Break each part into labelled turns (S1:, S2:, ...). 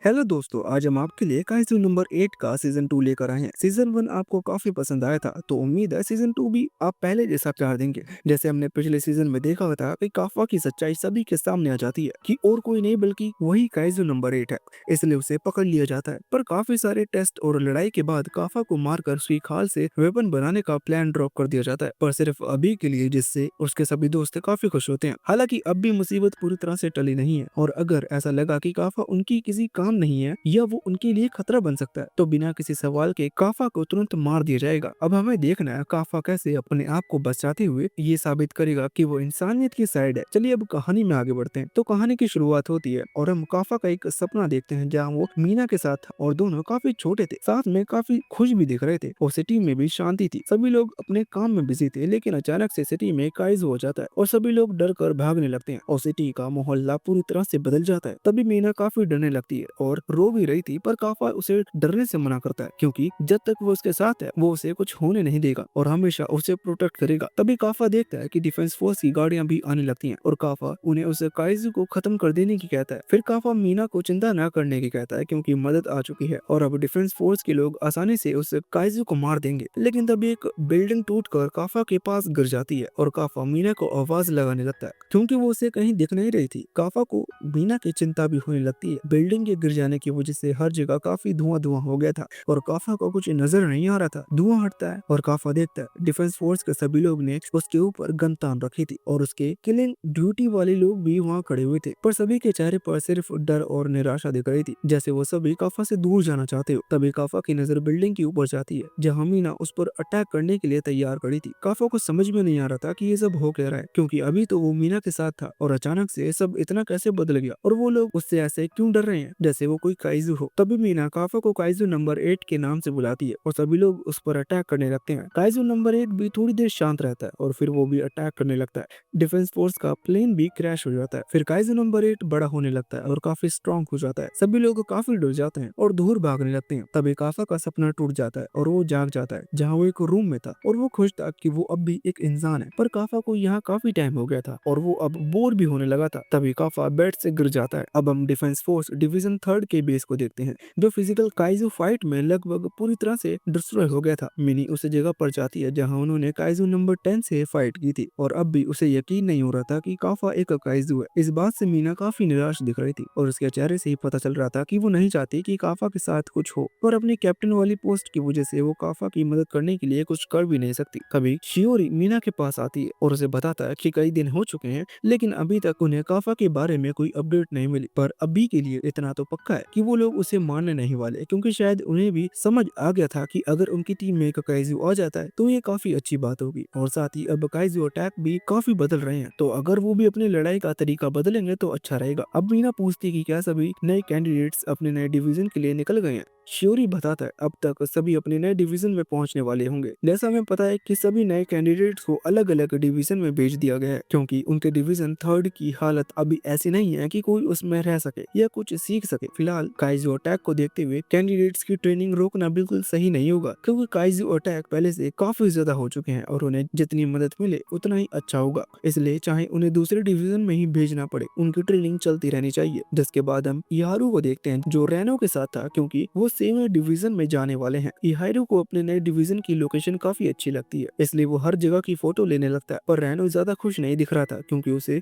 S1: Hello दोस्तों, आज हम आपके लिए काइज़ू नंबर 8 का सीजन 2 लेकर आए हैं। सीजन 1 आपको काफी पसंद आया था, तो उम्मीद है सीजन 2 भी आप पहले जैसा प्यार देंगे। जैसे हमने पिछले सीजन में देखा था कि काफा की सच्चाई सभी के सामने आ जाती है कि और कोई नहीं बल्कि वही काइज़ू नंबर 8 है, इसलिए उसे पकड़ लिया जाता है। पर काफी सारे टेस्ट और लड़ाई के बाद काफा को मारकर उसकी खाल से वेपन बनाने का प्लान ड्रॉप कर दिया जाता है, पर सिर्फ अभी के लिए, जिससे उसके सभी दोस्त काफी खुश होते हैं। हालांकि अब भी मुसीबत पूरी तरह से टली नहीं है, और अगर ऐसा लगा कि काफा उनकी किसी काम नहीं है या वो उनके लिए खतरा बन सकता है, तो बिना किसी सवाल के काफा को तुरंत मार दिया जाएगा। अब हमें देखना है काफा कैसे अपने आप को बचाते हुए ये साबित करेगा कि वो इंसानियत की साइड है। चलिए अब कहानी में आगे बढ़ते हैं। तो कहानी की शुरुआत होती है और हम काफा का एक सपना देखते हैं जहाँ वो मीना के साथ था और दोनों काफी छोटे थे, साथ में काफी खुश भी दिख रहे थे और सिटी में भी शांति थी। सभी लोग अपने काम में बिजी थे, लेकिन अचानक से सिटी में काइज़ हो जाता है और सभी लोग डर कर भागने लगते हैं और सिटी का मोहल्ला पूरी तरह से बदल जाता है। तभी मीना काफी डरने लगती है और रो भी रही थी, पर काफा उसे डरने से मना करता है क्योंकि जब तक वो उसके साथ है वो उसे कुछ होने नहीं देगा और हमेशा उसे प्रोटेक्ट करेगा। तभी काफा देखता है कि डिफेंस फोर्स की गाड़ियां भी आने लगती हैं और काफा उन्हें उस काइज़ू को खत्म कर देने की कहता है। फिर काफा मीना को चिंता न करने की कहता है क्योंकि मदद आ चुकी है और अब डिफेंस फोर्स के लोग आसानी से उस काइज़ू को मार देंगे। लेकिन तभी एक बिल्डिंग टूटकर काफा के पास गिर जाती है और काफा मीना को आवाज लगाने लगता है क्योंकि वो उसे कहीं दिख नहीं रही थी। काफा को मीना की चिंता भी होने लगती है। बिल्डिंग के गिर जाने की वजह से हर जगह काफी धुआं धुआं हो गया था और काफा को कुछ नजर नहीं आ रहा था। धुआं हटता है और काफा देखता है डिफेंस फोर्स के सभी लोग ने उसके ऊपर गन तान रखी थी और उसके किलिंग ड्यूटी वाले लोग भी वहाँ खड़े हुए थे, पर सभी के चेहरे पर सिर्फ डर और निराशा दिख रही थी, जैसे वो सभी काफा से दूर जाना चाहते हो। तभी काफा की नजर बिल्डिंग के ऊपर जाती है जहाँ मीना उस पर अटैक करने के लिए तैयार खड़ी थी। काफा को समझ में नहीं आ रहा था कि ये सब हो क्या रहा है, क्योंकि अभी तो वो मीना के साथ था और अचानक से सब इतना कैसे बदल गया और वो लोग उससे ऐसे क्यों डर रहे हैं जैसे वो कोई काइज़ू हो। तभी मीना काफा को काइज़ू नंबर 8 के नाम से बुलाती है और सभी लोग उस पर अटैक करने लगते हैं। काइज़ू नंबर 8 भी थोड़ी देर शांत रहता है और फिर वो भी अटैक करने लगता है। डिफेंस फोर्स का प्लेन भी क्रैश हो जाता है। फिर काइज़ू नंबर 8 बड़ा होने लगता है और काफी स्ट्रॉन्ग हो जाता है। सभी लोग काफी डर जाते हैं और दूर भागने लगते हैं। तभी काफा का सपना टूट जाता है और वो जाग जाता है जहाँ वो एक रूम में था और वो खुश था कि वो अब भी एक इंसान है। पर काफा को यहाँ काफी टाइम हो गया था और वो अब बोर भी होने लगा था। तभी काफा बेड से गिर जाता है। अब हम डिफेंस फोर्स डिवीजन 3 के बेस को देखते हैं जो फिजिकल काइज़ू फाइट में लगभग पूरी तरह से डिस्ट्रॉय हो गया था। मिनी उस जगह पर जाती है जहां उन्होंने काइज़ू नंबर 10 से फाइट की थी और अब भी उसे यकीन नहीं हो रहा था कि काफा एक काइज़ू है। इस बात से मीना काफी निराश दिख रही थी और उसके चेहरे से ही पता चल रहा था कि वो नहीं चाहती कि काफा के साथ कुछ हो, पर अपनी कैप्टन वाली पोस्ट की वजह से वो काफा की मदद करने के लिए कुछ कर भी नहीं सकती। कभी शियोरी मीना के पास आती है और उसे बताता है कि कई दिन हो चुके हैं लेकिन अभी तक उन्हें काफा के बारे में कोई अपडेट नहीं मिली, पर अभी के लिए इतना तो पक्का है कि वो लोग उसे मारने नहीं वाले, क्योंकि शायद उन्हें भी समझ आ गया था कि अगर उनकी टीम में एक काइज़ू आ जाता है तो ये काफी अच्छी बात होगी। और साथ ही अब काइज़ू अटैक भी काफी बदल रहे हैं, तो अगर वो भी अपनी लड़ाई का तरीका बदलेंगे तो अच्छा रहेगा। अब मीना पूछती कि क्या सभी नए कैंडिडेट्स अपने नए डिवीजन के लिए निकल गए हैं। श्योरी बताता है अब तक सभी अपने नए डिवीजन में पहुंचने वाले होंगे। जैसा हमें पता है कि सभी नए कैंडिडेट्स को अलग अलग डिवीजन में भेज दिया गया है क्योंकि उनके डिवीजन 3 की हालत अभी ऐसी नहीं है कि कोई उसमें रह सके या कुछ सीख सके। फिलहाल काइज़ू अटैक को देखते हुए कैंडिडेट्स की ट्रेनिंग रोकना बिल्कुल सही नहीं होगा, क्योंकि काइज़ू अटैक पहले से काफी ज्यादा हो चुके हैं और उन्हें जितनी मदद मिले उतना ही अच्छा होगा। इसलिए चाहे उन्हें दूसरे डिवीजन में ही भेजना पड़े, उनकी ट्रेनिंग चलती रहनी चाहिए। जिसके बाद हम इहारू को देखते हैं जो रैनो के साथ था क्योंकि वो सेम डिवीजन में जाने वाले हैं। इहारू को अपने नए डिवीजन की लोकेशन काफी अच्छी लगती है, इसलिए वो हर जगह की फोटो लेने लगता है, पर रैनो ज्यादा खुश नहीं दिख रहा था क्योंकि उसे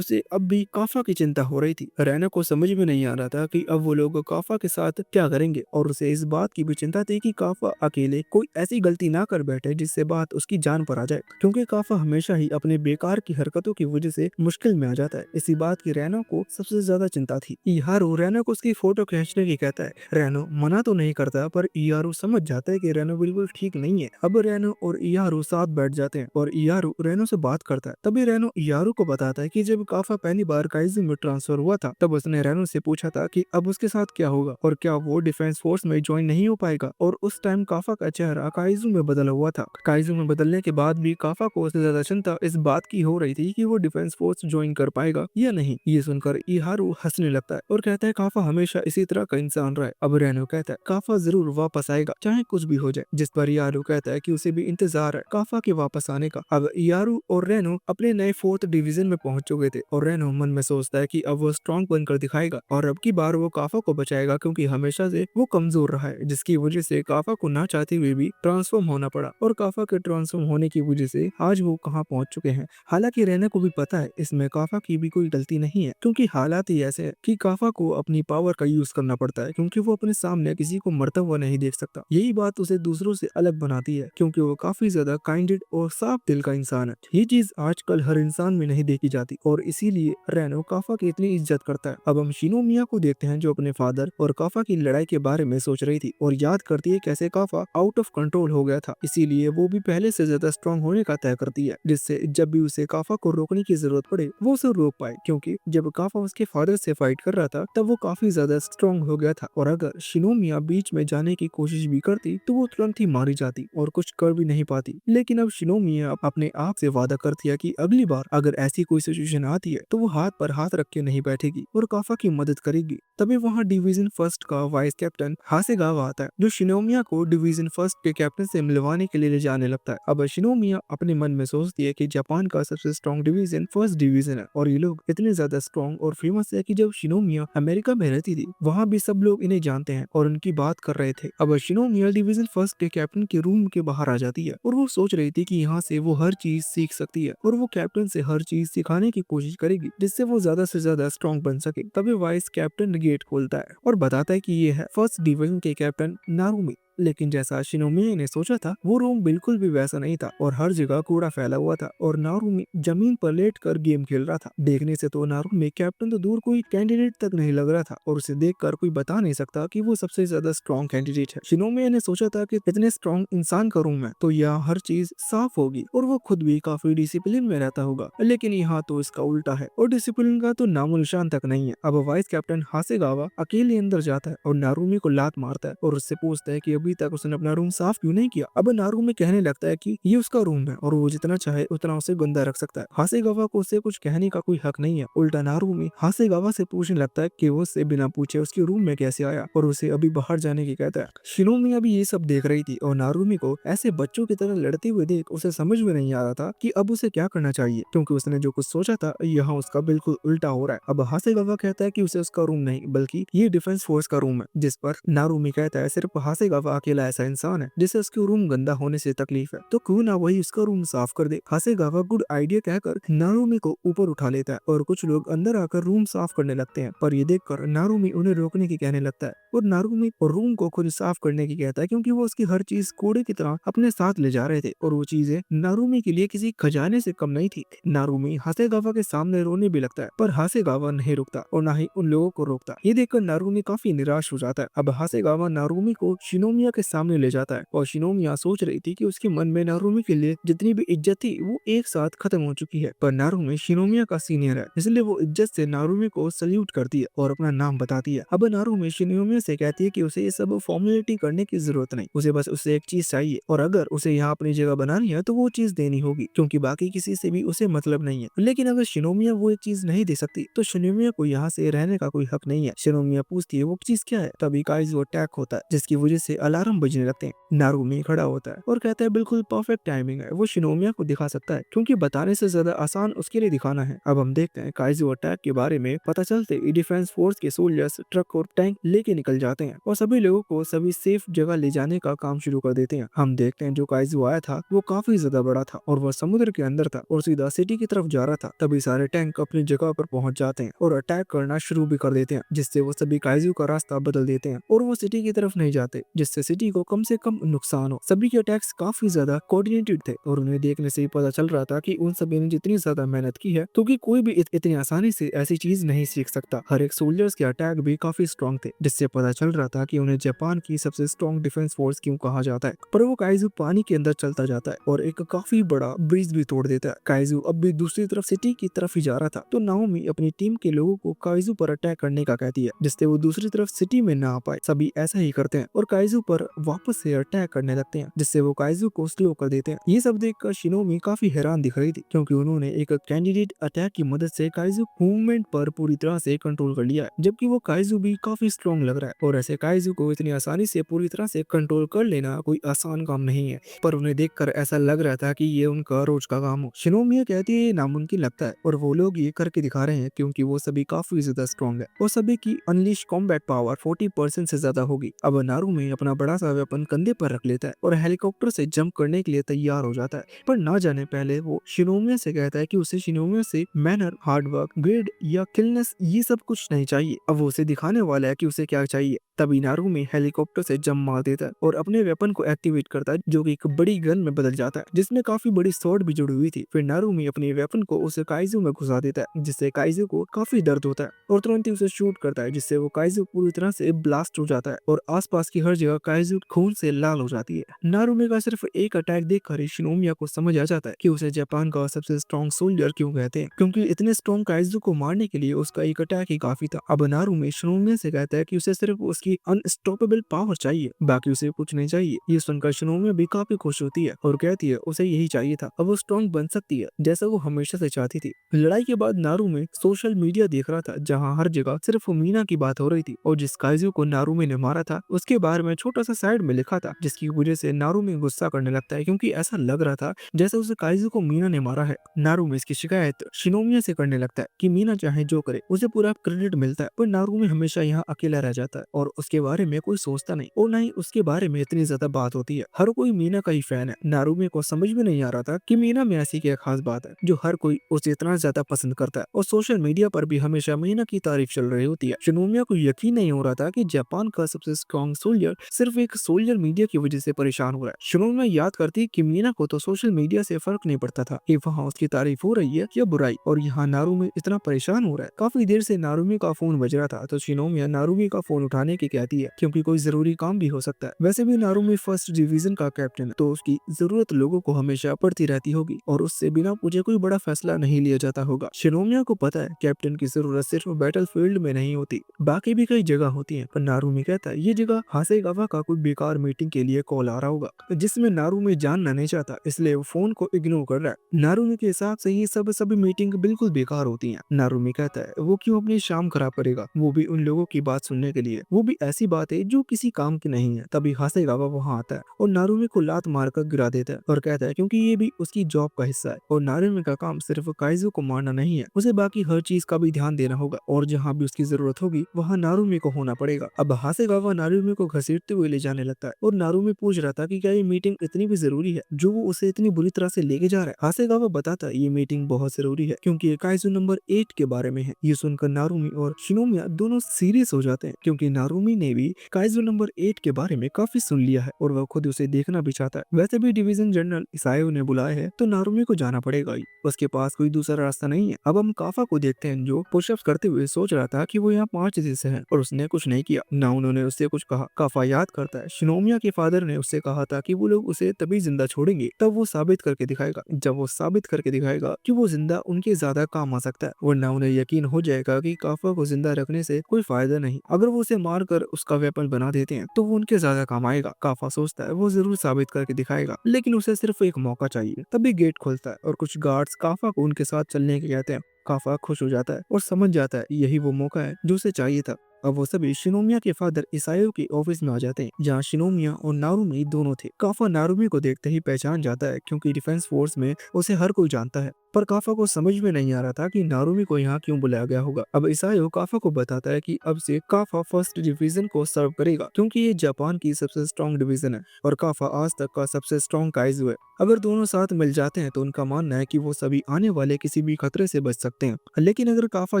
S1: अब भी काफा की चिंता हो रही थी। रैनो को समझ में नहीं आ रहा था कि अब वो लोग काफा के साथ क्या करेंगे और उसे इस बात की भी चिंता थी कि काफा अकेले कोई ऐसी गलती ना कर बैठे जिससे बात उसकी जान पर आ जाए, क्योंकि काफा हमेशा ही अपने बेकार की हरकतों की वजह से मुश्किल में आ जाता है। इसी बात की रैनो को सबसे ज्यादा चिंता थी। इहारू रैनो को उसकी फोटो खींचने की कहता है। रैनो मना तो नहीं करता, पर इहारू समझ जाता है कि रैनो बिल्कुल ठीक नहीं है। अब रैनो और इहारू साथ बैठ जाते हैं और इहारू रैनो से बात करता है। तभी रैनो इहारू को बताता है कि जब काफा पहली बार काइज़ू में ट्रांसफर हुआ था तब उसने रैनो से पूछा था कि अब उसके साथ क्या होगा और क्या वो डिफेंस फोर्स में ज्वाइन नहीं हो पाएगा, और उस टाइम काफा का चेहरा काइज़ू में बदला हुआ था। काइज़ू में बदलने के बाद भी काफा को उससे ज्यादा चिंता इस बात की हो रही थी कि वो डिफेंस फोर्स ज्वाइन कर पाएगा या नहीं। ये सुनकर इहारू हंसने लगता है और कहता है काफा हमेशा इसी तरह का इंसान रहा है। अब रैनो कहता है काफा जरूर वापस आएगा चाहे कुछ भी हो जाए, जिस पर यारू कहता है कि उसे भी इंतजार है काफा के वापस आने का। अब यारू और रेनो अपने नए 4th डिवीजन में पहुंच चुके थे और रेनो मन में सोचता है कि अब वो स्ट्रॉन्ग बनकर दिखाएगा और अब की बार वो काफा को बचाएगा, क्योंकि हमेशा से वो कमजोर रहा है, जिसकी वजह से काफा को ना चाहते हुए भी ट्रांसफॉर्म होना पड़ा और काफा के ट्रांसफॉर्म होने की वजह से आज वो कहाँ पहुंच चुके हैं। हालांकि रेनो को भी पता है इसमें काफा की भी कोई गलती नहीं है, क्योंकि हालात ही ऐसे है कि काफा को अपनी पावर का यूज करना पड़ता है, क्योंकि वो अपने सामने किसी को मरता हुआ नहीं देख सकता। यही बात उसे दूसरों से अलग बनाती है, क्योंकि वो काफी ज्यादा काइंडेड और साफ दिल का इंसान है। ये चीज आजकल हर इंसान में नहीं देखी जाती और इसीलिए रेनो काफा की इतनी इज्जत करता है। अब हम शिनोमिया को देखते हैं जो अपने फादर और काफा की लड़ाई के बारे में सोच रही थी और याद करती है कैसे काफा आउट ऑफ कंट्रोल हो गया था, इसीलिए वो भी पहले से ज्यादा स्ट्रांग होने का तय करती है, जिससे जब भी उसे काफा को रोकने की जरूरत पड़े वो उसे रोक पाए, क्योंकि जब काफा उसके फादर से फाइट कर रहा था तब वो काफी ज्यादा स्ट्रांग हो गया था और अगर शिनोमिया बीच में जाने की कोशिश भी करती तो वो तुरंत ही मारी जाती और कुछ कर भी नहीं पाती। लेकिन अब शिनोमिया अपने आप से वादा करती है कि अगली बार अगर ऐसी कोई सिचुएशन आती है तो वो हाथ पर हाथ रख के नहीं बैठेगी और काफा की मदद करेगी। तभी वहाँ डिवीजन फर्स्ट का वाइस कैप्टन हासेगावा आता है, जो शिनोमिया को डिवीजन फर्स्ट के कैप्टन से मिलवाने के लिए ले जाने लगता है। अब शिनोमिया अपने मन में सोचती है कि जापान का सबसे स्ट्रॉन्ग डिवीजन फर्स्ट डिवीजन है और ये लोग इतने ज्यादा स्ट्रॉन्ग और फेमस है कि जब शिनोमिया अमेरिका में रहती थी वहाँ भी सब लोग इन्हें जानते हैं और उनकी बात कर रहे थे। अब शिनोमिया डिवीजन फर्स्ट के कैप्टन के रूम के बाहर आ जाती है और वो सोच रही थी कि यहाँ से वो हर चीज सीख सकती है और वो कैप्टन से हर चीज सिखाने की कोशिश करेगी, जिससे वो ज्यादा से ज्यादा स्ट्रॉन्ग बन सके। तभी वाइस कैप्टन गेट खोलता है और बताता है कि ये है फर्स्ट डिवीजन के कैप्टन नारुमी। लेकिन जैसा शिनोमिया ने सोचा था वो रूम बिल्कुल भी वैसा नहीं था और हर जगह कूड़ा फैला हुआ था और नारुमी जमीन पर लेटकर गेम खेल रहा था। देखने से तो नारुमी कैप्टन तो दूर कोई कैंडिडेट तक नहीं लग रहा था और उसे देखकर कोई बता नहीं सकता कि वो सबसे ज्यादा स्ट्रॉन्ग कैंडिडेट है। शिनोमिया ने सोचा था कि इतने स्ट्रॉन्ग इंसान का रूम है तो यहाँ हर चीज साफ होगी और वो खुद भी काफी डिसिप्लिन में रहता होगा, लेकिन यहाँ तो इसका उल्टा है और डिसिप्लिन का तो नामो निशान तक नहीं है। अब वाइस कैप्टन हासेगावा अकेले अंदर जाता है और नारुमी को लात मारता है और उससे पूछता है कि अभी तक उसने अपना रूम साफ क्यों नहीं किया। अब नारुमी कहने लगता है कि ये उसका रूम है और वो जितना चाहे उतना उसे गंदा रख सकता है। हासेगावा को उससे कुछ कहने का कोई हक नहीं है। उल्टा नारुमी हासेगावा से पूछने लगता है कि वो उससे बिना पूछे उसके रूम में कैसे आया और उसे अभी बाहर जाने की कहता है। शिनोमिया भी ये सब देख रही थी और नारुमी को ऐसे बच्चों की तरह लड़ते हुए देख उसे समझ में नहीं आ रहा था कि अब उसे क्या करना चाहिए, क्योंकि उसने जो कुछ सोचा था यहाँ उसका बिल्कुल उल्टा हो रहा है। अब हासेगावा कहता है कि उसे उसका रूम नहीं बल्कि ये डिफेंस फोर्स का रूम है, जिस पर नारुमी कहता है सिर्फ हासेगावा अकेला ऐसा इंसान है जिसे उसके रूम गंदा होने से तकलीफ है, तो क्यों ना वही उसका रूम साफ कर दे। हासेगावा गुड आइडिया कहकर नारुमी को ऊपर उठा लेता है और कुछ लोग अंदर आकर रूम साफ करने लगते हैं, पर ये देखकर नारुमी उन्हें रोकने की कहने लगता है और नारुमी और रूम को खुद साफ करने की कहता है, क्योंकि वो उसकी हर चीज कूड़े की तरह अपने साथ ले जा रहे थे और वो चीजें नारुमी के लिए किसी खजाने से कम नहीं थी। नारुमी हासेगावा के सामने रोने भी लगता है, पर हासेगावा नहीं रुकता और ना ही उन लोगों को रोकता। ये देखकर नारुमी काफी निराश हो जाता है। अब हासेगावा नारुमी को शिनोमिया के सामने ले जाता है और शिनोमिया सोच रही थी कि उसके मन में नारुमी के लिए जितनी भी इज्जत थी वो एक साथ खत्म हो चुकी है, पर नारुमी शिनोमिया का सीनियर है इसलिए वो इज्जत से नारुमी को सल्यूट करती है और अपना नाम बताती है। अब नारुमी शिनोमिया से कहती है कि उसे ये सब फॉर्मेलिटी करने की जरूरत नहीं, उसे बस उससे एक चीज चाहिए और अगर उसे यहाँ अपनी जगह बनानी है तो वो चीज देनी होगी, क्योंकि बाकी किसी से भी उसे मतलब नहीं है। लेकिन अगर शिनोमिया वो एक चीज नहीं दे सकती तो शिनोमिया को यहाँ से रहने का कोई हक नहीं है। शिनोमिया पूछती है वो चीज क्या है, तभी काइजू अटैक होता है जिसकी वजह से अलार्म बजने लगते हैं। नारुमी खड़ा होता है और कहता है बिल्कुल परफेक्ट टाइमिंग है, वो शिनोमिया को दिखा सकता है क्योंकि बताने से ज्यादा आसान उसके लिए दिखाना है। अब हम देखते हैं काइजू अटैक के बारे में पता चलते ही डिफेंस फोर्स के सोल्जर्स ट्रक और टैंक लेके निकल जाते हैं और सभी लोगों को सभी सेफ जगह ले जाने का काम शुरू कर देते हैं। हम देखते हैं जो काइजू आया था वो काफी ज्यादा बड़ा था और वह समुद्र के अंदर था और सीधा सिटी की तरफ जा रहा था। तभी सारे टैंक अपनी जगह पर पहुंच जाते हैं और अटैक करना शुरू भी कर देते हैं, जिससे वो सभी काइजू का रास्ता बदल देते हैं और वो सिटी की तरफ नहीं जाते, जिससे सिटी को कम से कम नुकसान हो। सभी के अटैक्स काफी ज्यादा कोऑर्डिनेटेड थे और उन्हें देखने से ही पता चल रहा था कि उन सभी ने जितनी ज्यादा मेहनत की है क्योंकि कोई भी इतनी आसानी से ऐसी चीज नहीं सीख सकता। हर एक सोल्जर्स के अटैक भी काफी स्ट्रॉन्ग थे, जिससे पता चल रहा था कि उन्हें जापान की सबसे स्ट्रॉन्ग डिफेंस फोर्स क्यों कहा जाता है। पर वो काइजू पानी के अंदर चलता जाता है और एक काफी बड़ा ब्रिज भी तोड़ देता है। काइजू अब भी दूसरी तरफ सिटी की तरफ ही जा रहा था, तो नाओमी अपनी टीम के लोगों को काइजू पर अटैक करने का कहती है, जिससे वो दूसरी तरफ सिटी में ना आ पाए। सभी ऐसा ही करते हैं और काइजू पर वापस से अटैक करने लगते हैं, जिससे वो काइजू को स्लो कर देते हैं। ये सब देखकर शिनोमी काफी हैरान दिख रही थी, क्योंकि उन्होंने एक कैंडिडेट अटैक की मदद से काइजू मूवमेंट पर पूरी तरह से कंट्रोल कर लिया है, जबकि वो काइजू भी काफी स्ट्रॉन्ग लग रहा है। और ऐसे काइजू को इतनी आसानी से पूरी तरह से कंट्रोल कर लेना कोई आसान काम नहीं है, पर उन्हें देखकर ऐसा लग रहा था कि ये उनका रोज का काम हो। शिनोमिया कहती है ये नामुमकिन लगता है, और वो लोग ये करके दिखा रहे हैं क्योंकि वो सभी काफी ज्यादा स्ट्रॉन्ग है और सभी की अनलिश कॉम्बैट पावर 40% से ज्यादा होगी। अब नारुमे अपना बड़ा सा वेपन कंधे पर रख लेता है और हेलीकॉप्टर से जंप करने के लिए तैयार हो जाता है, पर ना जाने पहले वो शिनोमिया से कहता है कि उसे शिनोमिया से मैनर, हार्डवर्क, ग्रेड या किलनेस ये सब कुछ नहीं चाहिए। अब वो उसे दिखाने वाला है कि उसे क्या चाहिए। तभी नारुमे हेलीकॉप्टर से जंप मार देता है और अपने वेपन को एक्टिवेट करता है, जो कि एक बड़ी गन में बदल जाता है, जिसमें काफी बड़ी स्वॉर्ड भी जुड़ी हुई थी। फिर नारुमे अपने वेपन को उसे काइजू में घुसा देता है, जिससे काइजू को काफी दर्द होता है और तुरंत ही उसे शूट करता है, जिससे वो काइजू पूरी तरह से ब्लास्ट हो जाता है और आसपास की हर जगह काइजू खून से लाल हो जाती है। नारुमे का सिर्फ एक अटैक देखकर ही शिनोमिया को समझ आ जाता है कि उसे जापान का सबसे स्ट्रॉन्ग सोल्जर क्यों कहते हैं, क्योंकि इतने स्ट्रॉन्ग काइजू को मारने के लिए उसका एक अटैक ही काफी था। अब नारुमे शिनोमिया से कहता है कि उसे सिर्फ उसकी अनस्टॉपेबल पावर चाहिए, बाकी उसे कुछ नहीं चाहिए। ये सुनकर शिनोमिया भी काफी खुश होती है और कहती है उसे यही चाहिए था, अब वो स्ट्रॉन्ग बन सकती है जैसा वो हमेशा से चाहती थी। लड़ाई के बाद नारुमे सोशल मीडिया देख रहा था, जहाँ हर जगह सिर्फ मीना की बात हो रही थी और जिस काइजू को नारुमे ने मारा था उसके बारे में छोटा सा साइड में लिखा था, जिसकी वजह से नारुमे गुस्सा करने लगता है, क्योंकि ऐसा लग रहा था जैसे उसे काइजू को मीना ने मारा है। नारुमे इसकी शिकायत शिनोमिया से करने लगता है कि मीना चाहे जो करे उसे पूरा क्रेडिट मिलता है, पर नारुमे हमेशा यहाँ अकेला रह जाता है और उसके बारे में कोई सोचता नहीं और न ही उसके बारे में इतनी ज्यादा बात होती है। हर कोई मीना का ही फैन है। नारुमे को समझ में नहीं आ रहा था कि मीना में ऐसी क्या खास बात है जो हर कोई उसे इतना ज्यादा पसंद करता है, और सोशल मीडिया पर भी हमेशा मीना की तारीफ चल रही होती है। शिनोमिया को यकीन नहीं हो रहा था कि जापान का सबसे स्ट्रॉन्ग सोल्जर सिर्फ एक सोल्जर मीडिया की वजह से परेशान हो रहा है। शिनोमिया याद करती कि मीना को तो सोशल मीडिया से फर्क नहीं पड़ता था कि वहाँ उसकी तारीफ हो रही है या बुराई, और यहाँ नारुमे इतना परेशान हो रहा है। काफी देर से नारुमे का फोन बज रहा था, तो शिनोमिया नारुमे का फोन उठाने की कहती है, क्योंकि कोई जरूरी काम भी हो सकता है। वैसे भी नारुमे फर्स्ट डिवीजन का कैप्टन है, तो उसकी जरूरत लोगों को हमेशा पड़ती रहती होगी और उससे बिना पूछे कोई बड़ा फैसला नहीं लिया जाता होगा। शिनोमिया को पता है कैप्टन की जरूरत सिर्फ बैटलफील्ड में नहीं होती, बाकी भी कई जगह होती है, पर नारुमे कहता है ये जगह हासेगावा का कोई बेकार मीटिंग के लिए कॉल आ रहा होगा, जिसमें नारुमे जानना नहीं चाहता, इसलिए वो फोन को इग्नोर कर रहा है। नारुमे के हिसाब से ये सभी मीटिंग बिल्कुल बेकार होती है। नारुमे कहता है वो क्यों अपनी शाम खराब करेगा, वो भी उन लोगों की बात सुनने के लिए, वो भी ऐसी बात है जो किसी काम की नहीं है। तभी हासेगावा वहाँ आता है और नारुमे को लात मारकर गिरा देता है और कहता है क्योंकि ये भी उसकी जॉब का हिस्सा है और नारुमे का काम सिर्फ काइजू को मारना नहीं है, उसे बाकी हर चीज का भी ध्यान देना होगा और जहाँ भी उसकी जरूरत होगी वहाँ नारुमे को होना पड़ेगा। अब हासेगावा नारुमे को घसीटते हुए ले जाने लगता है और नारुमे पूछ रहा था कि क्या ये मीटिंग इतनी भी जरूरी है जो वो उसे इतनी बुरी तरह से लेके जा रहा है। हासेगावा बताता है ये मीटिंग बहुत जरूरी है क्योंकि ये काइजू नंबर 8 के बारे में है। ये सुनकर नारुमे और शिनोमिया दोनों सीरियस हो जाते हैं, क्योंकि नारुमे ने भी काइजू नंबर 8 के बारे में काफी सुन लिया है और वह खुद उसे देखना भी चाहता है। वैसे भी डिवीजन जनरल इसायो ने बुलाया है तो नारुमे को जाना पड़ेगा ही, उसके पास कोई दूसरा रास्ता नहीं है। अब हम काफा को देखते हैं जो पुशअप्स करते हुए सोच रहा था कि वो यहाँ 5 दिन से है और उसने कुछ नहीं किया, ना उन्होंने उससे कुछ कहा। काफा याद करता है शिनोमिया के फादर ने उससे कहा था कि वो लोग उसे तभी जिंदा छोड़ेंगे तब वो साबित करके दिखाएगा, जब वो साबित करके दिखाएगा कि वो जिंदा उनके ज्यादा काम आ सकता है, वरना उन्हें यकीन हो जाएगा कि काफा को जिंदा रखने से कोई फायदा नहीं। अगर वो उसे मार कर उसका वेपन बना देते हैं तो वो उनके ज्यादा काम आएगा। काफा सोचता है वो जरूर साबित करके दिखाएगा, लेकिन उसे सिर्फ एक मौका चाहिए। तभी गेट खुलता है और कुछ गार्ड्स काफा को उनके साथ चलने के कहते हैं। काफा खुश हो जाता है और समझ जाता है यही वो मौका है जो उसे चाहिए था। अब वो सभी शिनोमिया के फादर इसायो के ऑफिस में आ जाते हैं, जहाँ शिनोमिया और नारुमे दोनों थे। काफा नारुमे को देखते ही पहचान जाता है, क्योंकि डिफेंस फोर्स में उसे हर कोई जानता है, पर काफा को समझ में नहीं आ रहा था कि नारुमे को यहाँ क्यों बुलाया गया होगा। अब इसायो काफा को बताता है कि अब से काफा फर्स्ट डिवीजन को सर्व करेगा, क्योंकि ये जापान की सबसे स्ट्रॉन्ग डिवीजन है और काफा आज तक का सबसे स्ट्रॉन्ग काइजू है। अगर दोनों साथ मिल जाते हैं तो उनका मानना है कि वो सभी आने वाले किसी भी खतरे से बच सकते हैं। लेकिन अगर काफा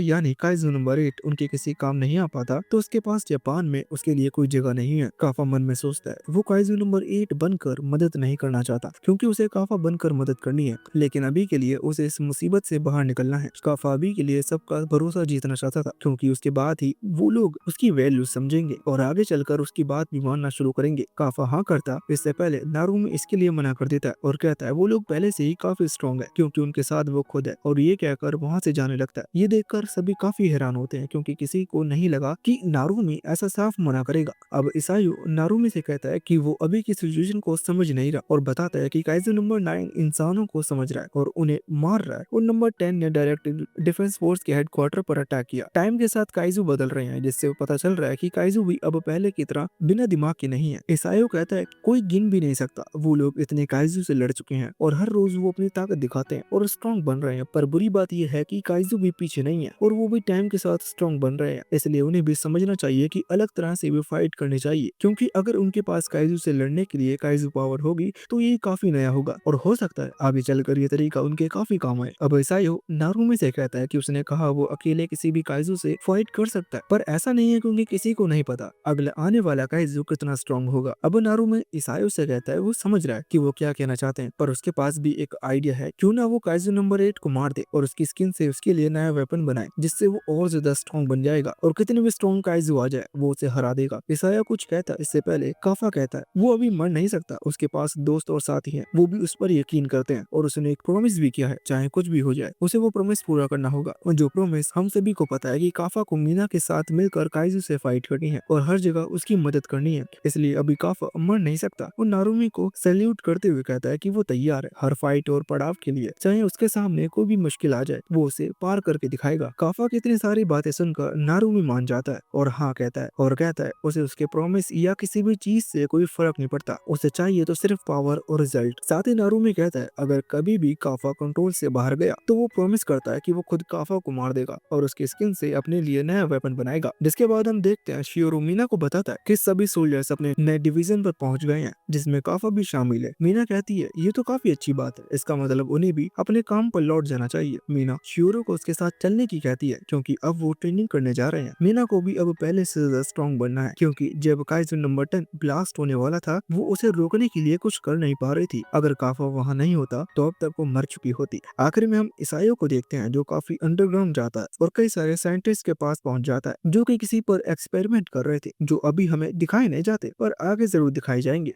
S1: यानी काइजू नंबर 8 उनके किसी काम नहीं आ पाता तो उसके पास जापान में उसके लिए कोई जगह नहीं है। काफा मन में सोचता है वो काइजू नंबर 8 बनकर मदद नहीं करना चाहता, क्योंकि उसे काफा बनकर मदद करनी है, लेकिन अभी के लिए उसे उसे इस मुसीबत से बाहर निकलना है। काफा अभी के लिए सबका भरोसा जीतना चाहता था, क्योंकि उसके बाद ही वो लोग उसकी वैल्यू समझेंगे और आगे चलकर उसकी बात भी मानना शुरू करेंगे। काफा हाँ करता इससे पहले नारुमी इसके लिए मना कर देता है और कहता है वो लोग पहले से ही काफी स्ट्रॉन्ग है, क्योंकि उनके साथ वो खुद है, और ये कहकर वहाँ से जाने लगता है। ये देखकर सभी काफी हैरान होते हैं, क्योंकि किसी को नहीं लगा कि नारुमी ऐसा साफ मना करेगा। अब इसायो नारुमी से कहता है कि वो अभी की सिचुएशन को समझ नहीं रहा और बताता है कि काइजू नंबर 9 इंसानों को समझ रहा है और उन्हें मार रहा है, और नंबर 10 ने डायरेक्ट डिफेंस फोर्स के हेडक्वार्टर पर अटैक किया। टाइम के साथ काइजू बदल रहे हैं, जिससे पता चल रहा है कि काइजू भी अब पहले की तरह बिना दिमाग के नहीं है। इसायो कहता है कोई गिन भी नहीं सकता, वो लोग इतने काइजू से लड़ चुके हैं और हर रोज वो अपनी ताकत दिखाते हैं और स्ट्रॉन्ग बन रहे हैं। पर बुरी बात यह है कि काइजू भी पीछे नहीं है और वो भी टाइम के साथ स्ट्रॉन्ग बन रहे हैं, इसलिए उन्हें भी समझना चाहिए कि अलग तरह से भी फाइट करनी चाहिए, क्योंकि अगर उनके पास काइजू से लड़ने के लिए काइजू पावर होगी तो ये काफी नया होगा और हो सकता है आगे चलकर ये तरीका उनके काफी काम आए। अब इसायो नारुमी से कहता है कि उसने कहा वो अकेले किसी भी काइजू से फाइट कर सकता है, पर ऐसा नहीं है, क्योंकि किसी को नहीं पता अगला आने वाला काइजू कितना स्ट्रॉन्ग होगा। अब नारुमी इसायो से कहता है वो समझ रहा है कि वो क्या कहना चाहते हैं, पर उसके पास भी एक आइडिया है, क्यों ना वो काइजू नंबर 8 को मार दे और उसकी स्किन से उसके लिए नया वेपन बनाए, जिससे वो और ज्यादा स्ट्रॉन्ग बन जाएगा और कितने भी स्ट्रॉन्ग काइजू आ जाए वो उसे हरा देगा। इसाया कुछ कहता है इससे पहले काफा कहता है वो अभी मर नहीं सकता, उसके पास दोस्त और साथी हैं, वो भी उस पर यकीन करते हैं और उसने एक प्रॉमिस भी किया है, चाहे कुछ भी हो जाए उसे वो प्रॉमिस पूरा करना होगा। और जो प्रॉमिस हम सभी को पता है कि काफा को मीना के साथ मिलकर काइजू से फाइट करनी है और हर जगह उसकी मदद करनी है, इसलिए अभी काफा मर नहीं सकता। वो नारुमी को सैल्यूट करते हुए कहता है कि वो तैयार है हर फाइट और पड़ाव के लिए, चाहे उसके सामने कोई भी मुश्किल आ जाए वो उसे पार करके दिखाएगा। काफा की इतनी सारी बातें सुनकर नारुमी मान जाता है और हाँ कहता है और कहता है उसे उसके प्रॉमिस या किसी भी चीज से कोई फर्क नहीं पड़ता, उसे चाहिए तो सिर्फ पावर और रिजल्ट। साथ ही नारुमी कहता है अगर कभी भी काफा कंट्रोल से बाहर गया तो वो प्रॉमिस करता है कि वो खुद काफा को मार देगा और उसकी स्किन से अपने लिए नया वेपन बनाएगा। जिसके बाद हम देखते हैं शियोरो मीना को बताता है कि सभी सोल्जर्स अपने नए डिवीजन पर पहुंच गए हैं, जिसमें काफा भी शामिल है। मीना कहती है ये तो काफी अच्छी बात है, इसका मतलब उन्हें भी अपने काम पर लौट जाना चाहिए। मीना शियोरो को उसके साथ चलने की कहती है, क्योंकि अब वो ट्रेनिंग करने जा रहे हैं। मीना को भी अब पहले से ज्यादा स्ट्रॉन्ग बनना है, क्योंकि जब काइजू नंबर 10 ब्लास्ट होने वाला था वो उसे रोकने के लिए कुछ कर नहीं पा रही थी। अगर काफा वहाँ नहीं होता तो अब तक वो मर चुकी होती। आखिर में हम इसायो को देखते हैं जो काफी अंडरग्राउंड जाता है और कई सारे साइंटिस्ट के पास पहुंच जाता है जो कि किसी पर एक्सपेरिमेंट कर रहे थे, जो अभी हमें दिखाए नहीं जाते पर आगे जरूर दिखाए जाएंगे।